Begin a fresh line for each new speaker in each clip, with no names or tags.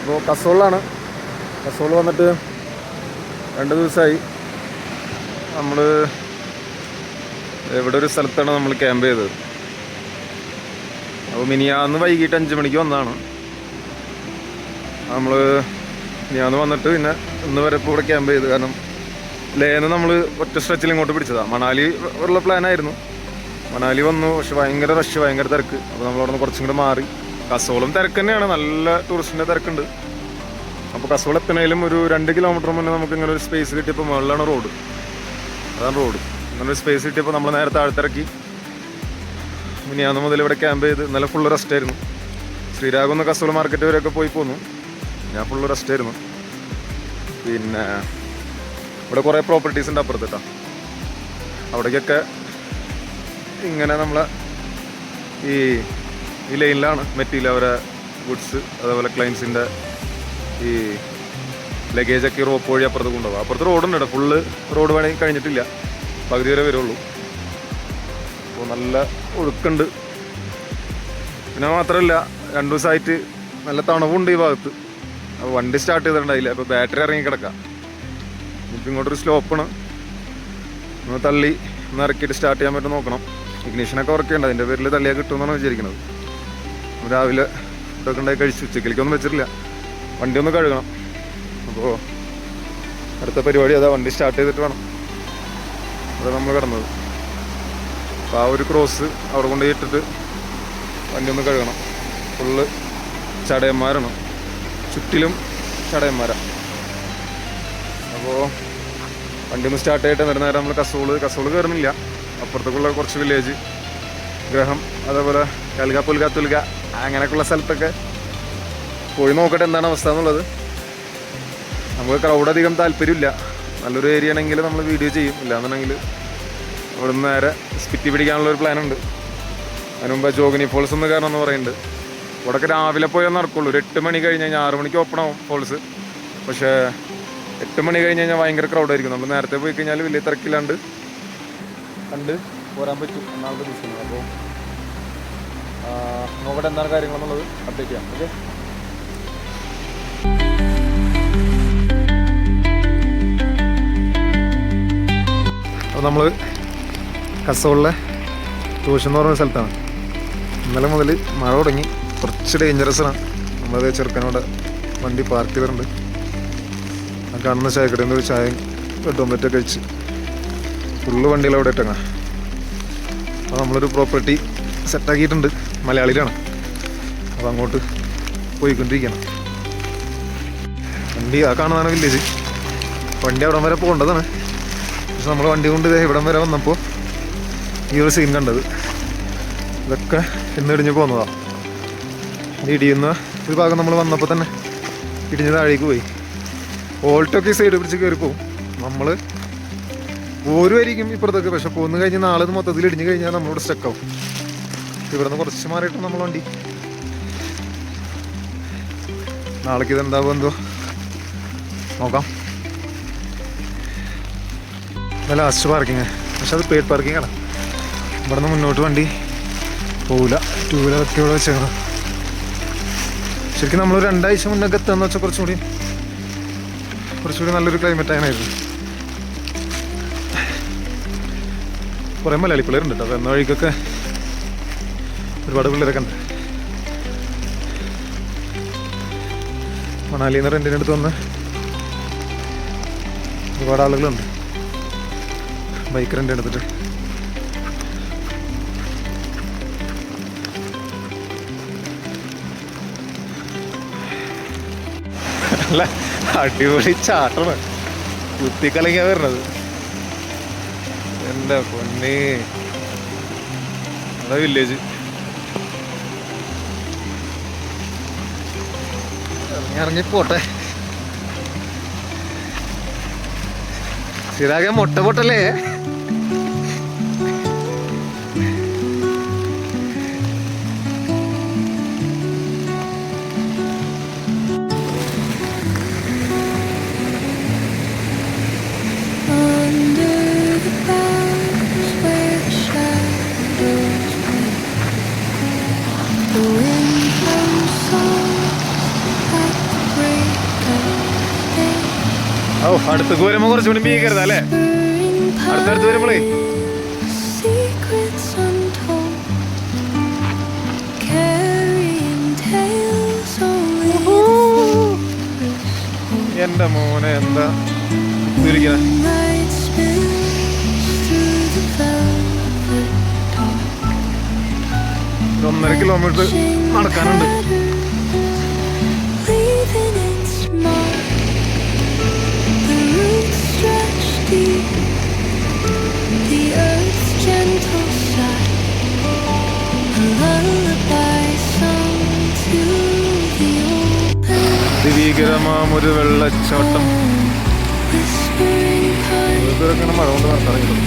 അപ്പോൾ കസോളിലാണ്. കസോൾ വന്നിട്ട് 2 ദിവസമായി. നമ്മൾ ഇവിടെ ഒരു സ്ഥലത്താണ് നമ്മൾ ക്യാമ്പ് ചെയ്തത്. അപ്പോൾ മിനിയാന്ന് വൈകിട്ട് 5 മണിക്ക് വന്നതാണ്. നമ്മൾ മിനിയാന്ന് വന്നിട്ട് പിന്നെ ഇന്ന് വരെ ഇപ്പോൾ ഇവിടെ ക്യാമ്പ് ചെയ്ത്. കാരണം ലേന്ന് നമ്മൾ ഒറ്റ സ്ട്രെച്ചിൽ ഇങ്ങോട്ട് പിടിച്ചതാണ്. മണാലി ഉള്ള പ്ലാനായിരുന്നു. മണാലി വന്നു, പക്ഷെ ഭയങ്കര റഷ്, ഭയങ്കര തിരക്ക്. അപ്പോൾ നമ്മളവിടെ നിന്ന് കുറച്ചും കൂടെ മാറി. കസോളും തിരക്ക് തന്നെയാണ്, നല്ല ടൂറിസ്റ്റിൻ്റെ തിരക്കുണ്ട്. അപ്പോൾ കസോൾ എത്തണേലും ഒരു 2 കിലോമീറ്റർ മുന്നേ നമുക്ക് ഇങ്ങനെ ഒരു സ്പേസ് കിട്ടിയപ്പോൾ മുകളിലാണ് റോഡ്, അതാണ് റോഡ്. അങ്ങനെ ഒരു സ്പേസ് കിട്ടിയപ്പോൾ നമ്മൾ നേരെ താഴ്ത്തിറക്കി. മിനിയാന്ന് മുതൽ ഇവിടെ ക്യാമ്പ് ചെയ്ത്. ഇന്നലെ ഫുള്ള് റെസ്റ്റ് ആയിരുന്നു. ശ്രീരാഗം കസോൾ മാർക്കറ്റ് വരെയൊക്കെ പോയി പോന്നു. ഞാൻ ഫുള്ള് റെസ്റ്റ് ആയിരുന്നു. പിന്നെ ഇവിടെ കുറേ പ്രോപ്പർട്ടീസ് ഉണ്ട് അപ്പുറത്ത് കേട്ടോ. അവിടേക്കൊക്കെ ഇങ്ങനെ നമ്മളെ ഈ ലൈനിലാണ് മെറ്റീരിയൽ, അവരെ ഗുഡ്സ്, അതേപോലെ ക്ലയൻസിൻ്റെ ഈ ലഗേജൊക്കെ റോപ്പ് വഴി അപ്പുറത്ത് കൊണ്ടുപോകും. അപ്പുറത്ത് റോഡുണ്ട് കേട്ടോ, ഫുള്ള് റോഡ് വേണമെങ്കിൽ കഴിഞ്ഞിട്ടില്ല, പകുതി വരെ വരുള്ളൂ. അപ്പോൾ നല്ല ഒഴുക്കുണ്ട്. പിന്നെ മാത്രമല്ല 2 ദിവസമായിട്ട് നല്ല തണുപ്പുണ്ട് ഈ ഭാഗത്ത്. അപ്പോൾ വണ്ടി സ്റ്റാർട്ട് ചെയ്തിട്ടുണ്ടായില്ല. അപ്പോൾ ബാറ്ററി ഇറങ്ങി കിടക്കാം. ഇപ്പം ഇങ്ങോട്ടൊരു സ്ലോപ്പാണ്, ഒന്ന് തള്ളി ഒന്ന് ഇറക്കിയിട്ട് സ്റ്റാർട്ട് ചെയ്യാൻ പറ്റും നോക്കണം. ഇഗ്നീഷനൊക്കെ വർക്ക് ചെയ്യണ്ട, അതിൻ്റെ പേരിൽ തള്ളിയാൽ കിട്ടുമെന്നാണ് വിചാരിക്കുന്നത്. രാവിലെ ഇതൊക്കെ ഉണ്ടായി കഴിച്ചു. ഉച്ചക്കിലേക്കൊന്നും വെച്ചിട്ടില്ല. വണ്ടി ഒന്ന് കഴുകണം. അപ്പോൾ അടുത്ത പരിപാടി അതാ, വണ്ടി സ്റ്റാർട്ട് ചെയ്തിട്ട് വേണം. അതാണ് നമ്മൾ കിടന്നത്. അപ്പോൾ ആ ഒരു ക്രോസ് അവിടെ കൊണ്ട് ഇട്ടിട്ട് വണ്ടി ഒന്ന് കഴുകണം. ഫുള്ള് ചടയന്മാരാണ്, ചുറ്റിലും ചടയന്മാരാണ്. അപ്പോൾ വണ്ടി ഒന്ന് സ്റ്റാർട്ട് ആയിട്ട് നേരം നമ്മൾ കസോള് കയറുന്നില്ല. അപ്പുറത്തേക്കുള്ള കുറച്ച് വില്ലേജ്, ഗ്രഹം, അതേപോലെ കൽഗ, പുൽഗ, തുൽഗ അങ്ങനെയൊക്കെയുള്ള സ്ഥലത്തൊക്കെ പോയി നോക്കട്ടെ എന്താണ് അവസ്ഥ എന്നുള്ളത്. നമുക്ക് ക്രൗഡ് അധികം താല്പര്യമില്ല. നല്ലൊരു ഏരിയ ആണെങ്കിൽ നമ്മൾ വീഡിയോ ചെയ്യും. ഇല്ലാന്നുണ്ടെങ്കിൽ അവിടെ നിന്ന് നേരെ സ്പിറ്റി പിടിക്കാനുള്ളൊരു പ്ലാനുണ്ട്. അതിന് മുമ്പ് ജോഗിനി ഫോൾസ് ഒന്ന് കാരണം എന്ന് പറയുന്നുണ്ട്. ഇവിടെയൊക്കെ രാവിലെ പോയാൽ നടക്കുള്ളൂ. ഒരു 8 മണി കഴിഞ്ഞ് കഴിഞ്ഞാൽ 6 മണിക്ക് ഓപ്പൺ ആവും ഫോൾസ്. പക്ഷേ 8 മണി കഴിഞ്ഞ് കഴിഞ്ഞാൽ ഭയങ്കര ക്രൗഡായിരിക്കും. നമ്മൾ നേരത്തെ പോയി കഴിഞ്ഞാൽ വലിയ തിരക്കില്ലാണ്ട് കണ്ട് പോരാൻ പറ്റും എന്നാണ് പ്രതീക്ഷിക്കുന്നത്. അപ്പോൾ നോക്കട്ടെ എന്താണ് കാര്യങ്ങളെന്നുള്ളത് അപ്ഡേറ്റ് ചെയ്യാം. ഓക്കെ, അപ്പോൾ നമ്മൾ കസോളിലെ ട്യൂഷൻ എന്ന് പറയുന്ന സ്ഥലത്താണ്. ഇന്നലെ മുതൽ മഴ തുടങ്ങി, കുറച്ച് ഡേഞ്ചറസാണ്. നമ്മളത് ചെറുക്കനോടെ വണ്ടി പാർക്ക് ചെയ്തിട്ടുണ്ട്. ആ കാണുന്ന ചായക്കടയിൽ നിന്ന് ഒരു ചായയും ബ്രെഡ് ഓംലെറ്റൊക്കെ കഴിച്ച് ഫുള്ള് വണ്ടികൾ അവിടെ ഇട്ടങ്ങ. അപ്പോൾ നമ്മളൊരു പ്രോപ്പർട്ടി സെറ്റാക്കിയിട്ടുണ്ട്, മലയാളിയിലാണ്. അപ്പോൾ അങ്ങോട്ട് പോയിക്കൊണ്ടിരിക്കണം. വണ്ടി ആ കാണുന്നതാണ് വില്ലേജ്. വണ്ടി അവിടം വരെ പോകേണ്ടതാണ്. പക്ഷെ നമ്മൾ വണ്ടി കൊണ്ട് ഇവിടം വരെ വന്നപ്പോൾ ഈ ഒരു സീൻ കണ്ടത്. ഇതൊക്കെ ഇന്നിടിഞ്ഞ് പോകുന്നതാണ്. ഇടിയുന്ന ഒരു ഭാഗം നമ്മൾ വന്നപ്പോൾ തന്നെ ഇടിഞ്ഞ് താഴേക്ക് പോയി. ഓൾട്ടൊക്കെ ഈ സൈഡ് പിടിച്ച് കയറി പോകും. നമ്മൾ ഓരുമായിരിക്കും ഇപ്പുറത്തൊക്കെ. പക്ഷെ പോന്നു കഴിഞ്ഞ് നാളെ മൊത്തത്തിൽ ഇടിഞ്ഞ് കഴിഞ്ഞാൽ നമ്മളിവിടെ സ്റ്റക്കാവും. ഇവിടെ നിന്ന് കുറച്ച് മാറിയിട്ട് നമ്മൾ വണ്ടി നാളേക്ക് ഇതെന്താവും എന്തോ നോക്കാം. ലാസ്റ്റ് പാർക്കിങ്, പക്ഷെ അത് പെയ്ഡ് പാർക്കിംഗ് ആണ്. ഇവിടെ നിന്ന് മുന്നോട്ട് വണ്ടി പോവില്ല. 2 വീലറൊക്കെ ഇവിടെ വെച്ചേക്കണം. ശരിക്കും നമ്മൾ 2 ആഴ്ച മുന്നൊക്കെ എത്താന്ന് വെച്ചാൽ കുറച്ചുകൂടി നല്ലൊരു ക്ലൈമറ്റ് ആയിരുന്നു. കുറേ മലയാളി പിള്ളേരുണ്ട് കേട്ടോ. അപ്പോൾ എന്ന വഴിക്കൊക്കെ ഒരുപാട് പിള്ളേരൊക്കെ ഉണ്ട്. മണാലിയിൽ നിന്ന് റെൻറ്റിനടുത്ത് വന്ന് ഒരുപാട് ആളുകളുണ്ട് ബൈക്ക് റെൻ്റ് എടുത്തിട്ട്. അല്ല, അടിപൊളി ചാട്ടാണ്, കുത്തിക്കലങ്ങിയാ വരുന്നത്. എൻ്റെ പൊന്നേ, അതാ വില്ലേജ്. ഇറങ്ങിപ്പോട്ടെ. ചിരാകെ മുട്ട പൊട്ടല്ലേ. ഓ അടുത്തേക്ക് വരുമ്പോ കുറച്ചുകൂടി ഭീകരത അല്ലേ? അടുത്തടുത്ത് വരുമ്പോളേ എന്റെ മോനെ എന്താ വിളിക്കണേ. 1.5 കിലോമീറ്റർ നടക്കാനുണ്ട്. ഭീകരമാമൊരു വെള്ളച്ചാട്ടം. ഇങ്ങനെ മഴ കൊണ്ട് നടത്താനെങ്കിലും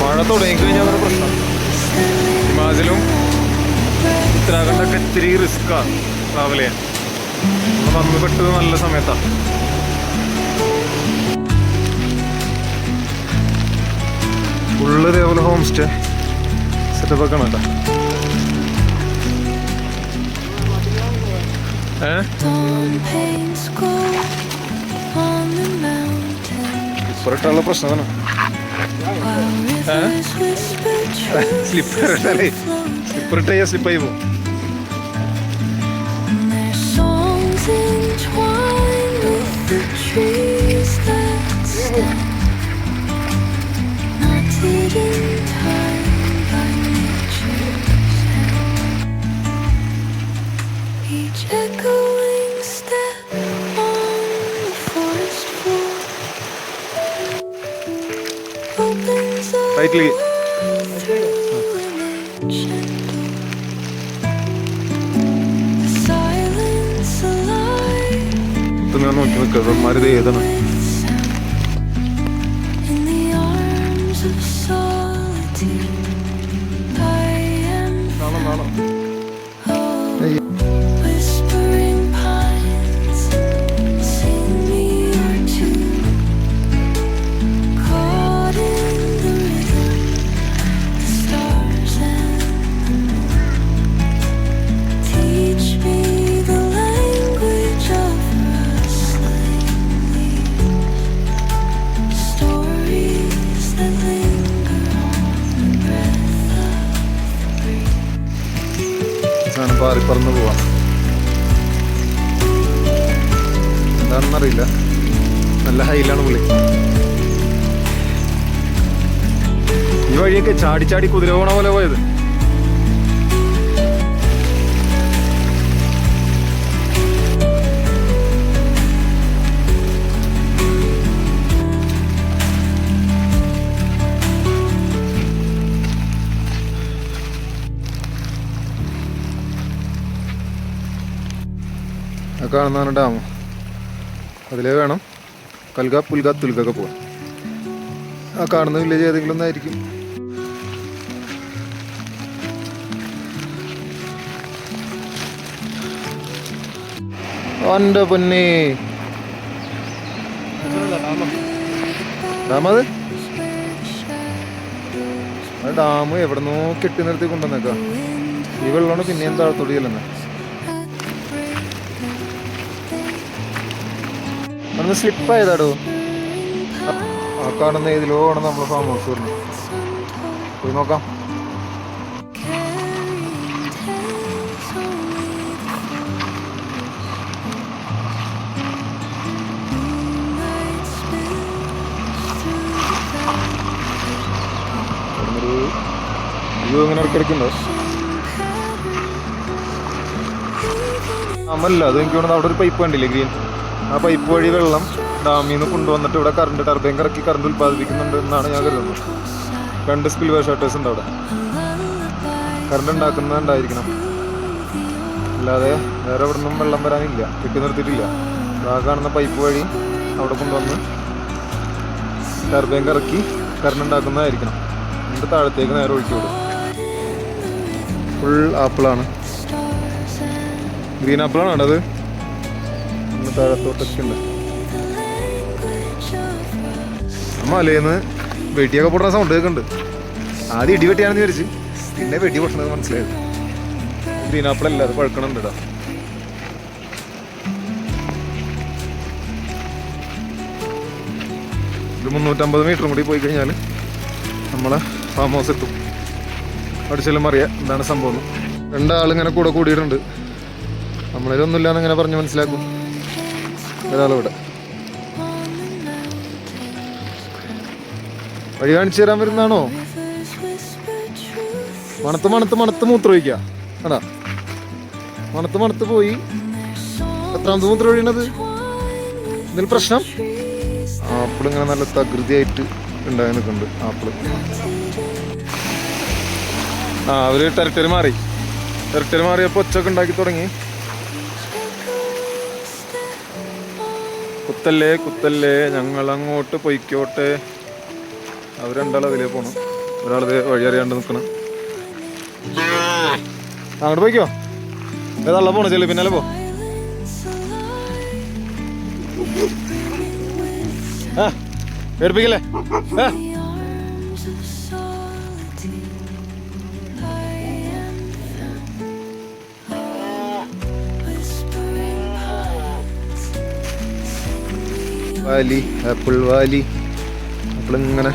മഴ തുടങ്ങിക്കഴിഞ്ഞാൽ അതൊരു പ്രശ്നം. ഹിമാചലും ഉത്തരാഖണ്ഡൊക്കെ ഇത്തിരി റിസ്ക്കാണ് ട്രാവൽ ചെയ്യാൻ. നമ്മൾ വന്ന് പെട്ടത് നല്ല സമയത്താണ്. ഫുള്ള് ഇതേപോലെ ഹോം സ്റ്റേ സെറ്റപ്പ് ഒക്കെ ആണ് കേട്ടോ. ഇപ്പറിട്ടുള്ള പ്രശ്നം തന്നെ. സ്ലിപ്പറിട്ടല്ലേ? സ്ലിപ്പറിട്ട് ചെയ്യാൻ സ്ലിപ്പായി പോകും. റൈറ്റിലേക്ക് ഞാൻ നോക്കി നിൽക്കുക. മരുത് ഏതാണ്? പാറി പറന്ന് പോവാം. എന്താണെന്നറിയില്ല, നല്ല ഹൈലാണ് പുള്ളി. ഈ വഴിയൊക്കെ ചാടി ചാടി കുതിര പോണ പോലെ പോയത്. കാണുന്നതാണ് ഡാം. അതിലേ വേണം കൽഗ പുൽഗ തുൽഗൊക്കെ പോകാൻ. ആ കാണുന്ന വില്ലേജ് ഏതെങ്കിലും ഒന്നായിരിക്കും. എൻ്റെ പൊന്നേ, ഡാമത് ആ ഡാം എവിടെന്നോ കെട്ടി നിർത്തി കൊണ്ടുവന്നേക്കാം. ഈ വെള്ളമാണ് പിന്നെയും താഴത്തൊടിയല്ലെന്ന്. അന്ന് സ്ലിപ്പായതാടോ. ആ കാണുന്ന ഇതിലോ ആണ് നമ്മൾ ഫാം ഹൗസ് വരുന്നത്. പോയി നോക്കാം. വ്യൂ ഇങ്ങനെ ഇടയ്ക്കിടയ്ക്കുണ്ടോ? അമ്മല്ല, അത് എനിക്ക് തോന്നുന്നത് അവിടെ ഒരു പൈപ്പ് കണ്ടില്ലേ ഗ്രീൻ. ആ പൈപ്പ് വഴി വെള്ളം ഡാമിൽ നിന്ന് കൊണ്ടുവന്നിട്ട് ഇവിടെ കറണ്ട് ടർബൈൻ കറക്കി കറണ്ട് ഉൽപ്പാദിപ്പിക്കുന്നുണ്ട് എന്നാണ് ഞാൻ കരുതുന്നത്. 2 സ്പിൽവേ ഷട്ടേഴ്സ് ഉണ്ട് അവിടെ. കറണ്ട് ഉണ്ടാക്കുന്നുണ്ടായിരിക്കണം, അല്ലാതെ വേറെ എവിടെ നിന്നും വെള്ളം വരാനില്ല. കെട്ടി നിർത്തിയിട്ടില്ല. ആ കാണുന്ന പൈപ്പ് വഴി അവിടെ കൊണ്ടുവന്ന് ടർബൈൻ കറക്കി കറണ്ട് ഉണ്ടാക്കുന്നതായിരിക്കണം. എന്നിട്ട് താഴത്തേക്ക് നേരെ ഒഴുക്കി വിടും. ഫുൾ ആപ്പിളാണ്, ഗ്രീൻ ആപ്പിളാണ് അത്. താഴത്തോട്ടൊക്കെ ഉണ്ട്. മലയിന്ന് വെട്ടിയൊക്കെ പൊട്ടുന്ന സൗണ്ട് കേൾക്കുന്നുണ്ട്. ആദ്യം ഇടി വെട്ടിയാണെന്ന് വിചാരിച്ച്, പിന്നെ വെട്ടി പൊട്ടണത് മനസ്സിലായത്. ഗ്രീനാപ്പിളല്ല, അത് പഴുക്കണുണ്ട് കേട്ടോ. ഒരു 350 മീറ്ററും കൂടി പോയി കഴിഞ്ഞാൽ നമ്മളെ ഫാം ഹൗസ് എത്തും. അവിടെ ചെല്ലുമ്പോൾ അറിയാം എന്താണ് സംഭവം. രണ്ടാളിങ്ങനെ കൂടെ കൂടിയിട്ടുണ്ട്. നമ്മളിലൊന്നുമില്ലാന്ന് ഇങ്ങനെ പറഞ്ഞ് മനസ്സിലാക്കും. ഒരാളിവിടെ വഴി കാണിച്ചു തരാൻ വരുന്നതാണോ? മണത്ത് മണത്ത് മണത്ത് മൂത്രം ഒഴിക്കുക. അടാ മണത്ത് മണത്ത് പോയി. എത്രാമത്തെ മൂത്രം ഒഴിയണത്? എന്തെങ്കിലും പ്രശ്നം? ആപ്പിൾ ഇങ്ങനെ നല്ല തകൃതിയായിട്ട് ഉണ്ടായി നിൽക്കുന്നുണ്ട് ആപ്പിള്. അവര് ടെറിട്ടറി മാറിയപ്പോൾ ഒച്ചൊക്കെ ഉണ്ടാക്കി തുടങ്ങി. കുത്തല്ലേ കുത്തല്ലേ, ഞങ്ങൾ അങ്ങോട്ട് പൊയ്ക്കോട്ടെ. അവർ രണ്ടാളും അതിലേ പോണം. ഒരാളത് വഴി അറിയാണ്ട് നിൽക്കണം. അങ്ങോട്ട് പോയിക്കോ. ഏതാളെ പോണ ചെല്ലു, പിന്നാലെ പോ. പേടിപ്പിക്കല്ലേ? Valley, apple valley. ആപ്പിളിങ്ങനെ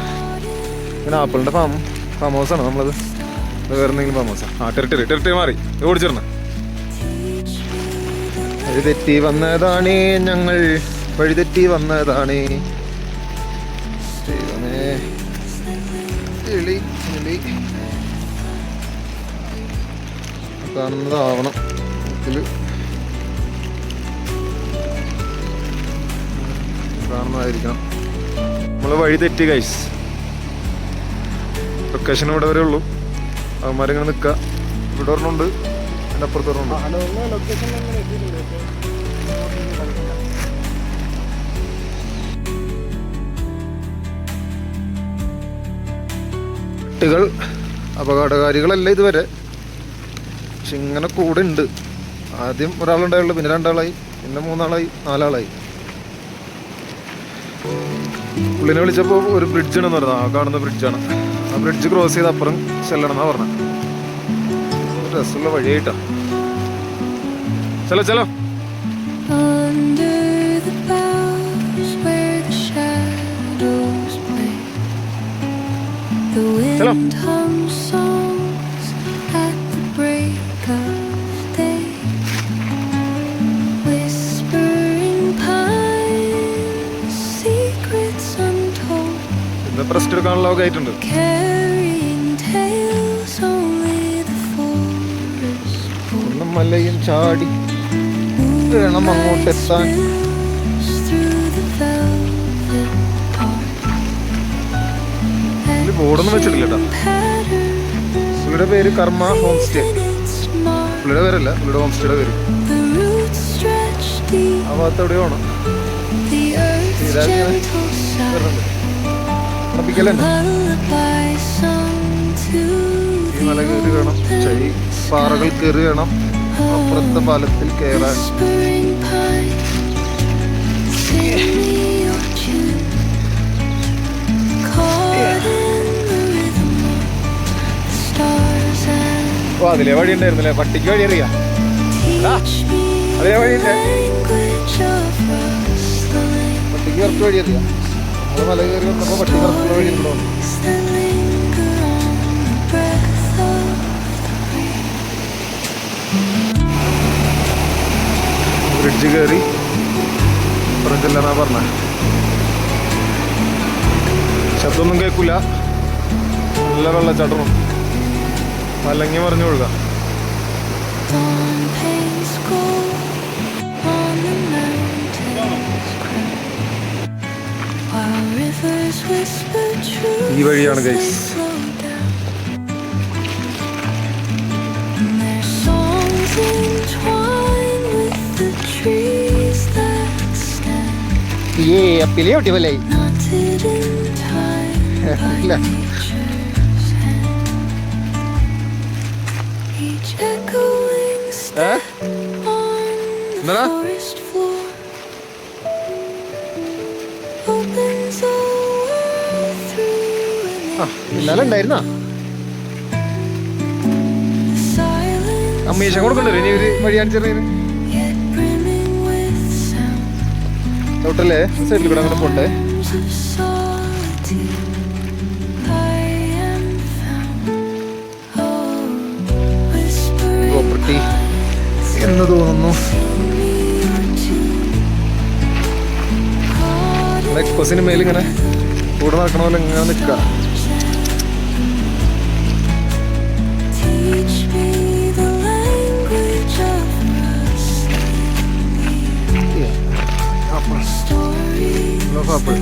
ആപ്പിളിൻ്റെ ഫാം ഹൗസാണ് നമ്മളത്. വേറെ എന്തെങ്കിലും ഫാം ഹൗസാണ്? ടെറിട്ടറി മാറി ഓടിച്ചിരുന്ന. വഴി തെറ്റി വന്നതാണേ ഞങ്ങൾ, വഴി തെറ്റി വന്നതാണേ. കാണുന്നതാവണം. കാണുന്നതായിരിക്കണം. നമ്മള് വഴി തെറ്റി ഗൈസ്. ലൊക്കേഷൻ ഇവിടെ വരെ ഉള്ളൂ. അവന്മാരിങ്ങനെ നിൽക്കുക. ഇവിടെ ഒരെണ്ണമുണ്ട്, അതിൻ്റെ അപ്പുറത്ത് ഒരെണ്ണമുണ്ട്. കുട്ടികൾ അപകടകാരികളല്ല ഇതുവരെ, പക്ഷെ ഇങ്ങനെ കൂടെ ഉണ്ട്. ആദ്യം ഒരാളുണ്ടായുള്ളൂ, പിന്നെ 2 ആളായി, പിന്നെ 3 ആളായി, 4 ആളായി. പുള്ളിനെ വിളിച്ചപ്പോൾ ഒരു ബ്രിഡ്ജാണെന്ന് പറഞ്ഞത്. ആ കാണുന്ന ബ്രിഡ്ജാണ്. ആ ബ്രിഡ്ജ് ക്രോസ് ചെയ്ത് അപ്പുറം ചെല്ലണം എന്നാ പറഞ്ഞത്. രസമുള്ള വഴിയായിട്ടാ. ചലോ ചലോ. ചലോ. റെസ്റ്റ് എടുക്കാനുള്ള ആയിട്ടുണ്ട്. മലയും ചാടി വേണം അങ്ങോട്ട് എത്താൻ. ബോർഡൊന്നും വെച്ചിട്ടില്ല കേട്ടോ. പുള്ളിയുടെ പേര് കർമ്മ ഹോം സ്റ്റേ. പുള്ളിയുടെ പേരല്ല, പുള്ളിയുടെ ഹോം സ്റ്റേയുടെ പേര്. ആ ഭാഗത്ത് എവിടെയോ ആണ്. ഈ മല കയറി വേണം, പാറകൾ കയറി വേണം അപ്പുറത്തെ പാലത്തിൽ കയറാൻ. ഓ അതിലെ വഴി ഉണ്ടായിരുന്നല്ലേ? പട്ടിക്ക് വഴി അറിയാം. അതിലെ വഴി ഉണ്ട്. പട്ടിക്ക് കറക്റ്റ് വഴി അറിയാം. നമ്മള് മല കയറി വന്നപ്പോ പട്ടി കറക്റ്റുള്ള വഴി ഉണ്ടോ? ബ്രിഡ്ജ് കയറി പറഞ്ഞെല്ലാന്നാ പറഞ്ഞ. ശബ്ദമൊന്നും കേൾക്കൂല. നല്ല വെള്ളച്ചാട്ടവും മലങ്ങി മറിഞ്ഞു ഒഴുക. ഈ വഴിയാണ് ഗൈസ്. അപ്പിലേ ഒട്ടിപ്പല്ലേ ഇല്ല. എന്താ
ആ ഇന്നലെ ഉണ്ടായിരുന്നാ അമ്മീശ കൊടുക്കണ്ടല്ലോ ഇനി ഒരു വഴി കാണിച്ചറിയാൻ ഡോക്ടറല്ലേ സൈഡിൽ കൂടെ അങ്ങനെ പോണ്ടേ പ്രോപ്പർട്ടി എന്ന് തോന്നുന്നു എക്സ്പോസിന് മേലിങ്ങനെ കൂടെ നടക്കണ പോലെ ഇങ്ങനെ നിൽക്കുക Apple.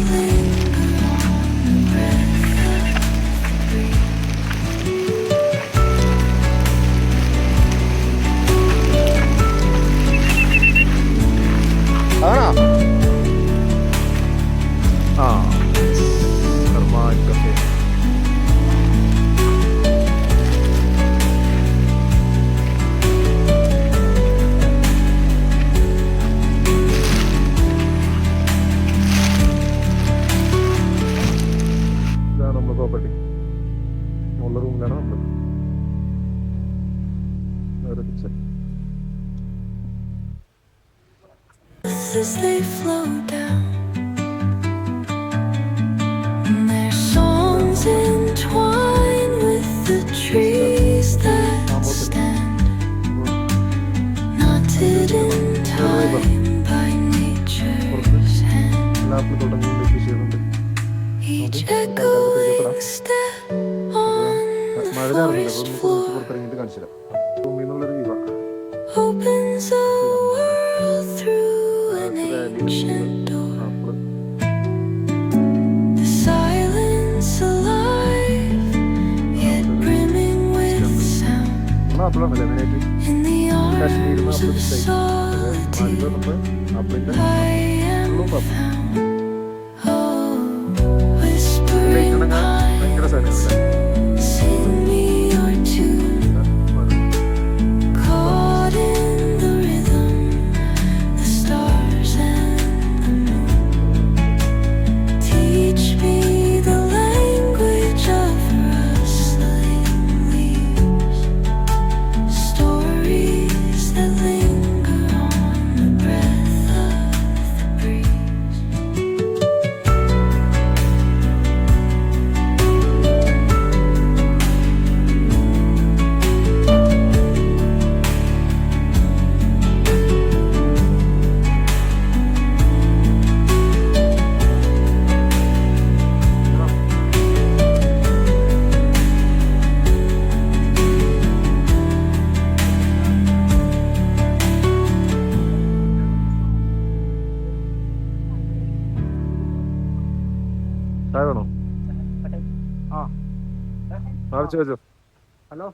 ആണോ ആ കർമാക്കത്തെ പ്രോപ്പർട്ടി ഉള്ള റൂമിലാണ് നമ്മൾ
as they flow down, and their songs entwine with the trees that stand, knotted in time by nature's hand. Each echoing step on the forest floor opens a world through an ancient door. The silence alive, yet brimming with sound. In the arms of solitude, I am found. Oh, whispering pines, sing me your tune. Caught in the rhythm, the stars and the moon. Teach me the language of rustling leaves, stories that linger on the breath of the breeze.
ചായ വേണോ ആ ചോദിച്ചോ
hello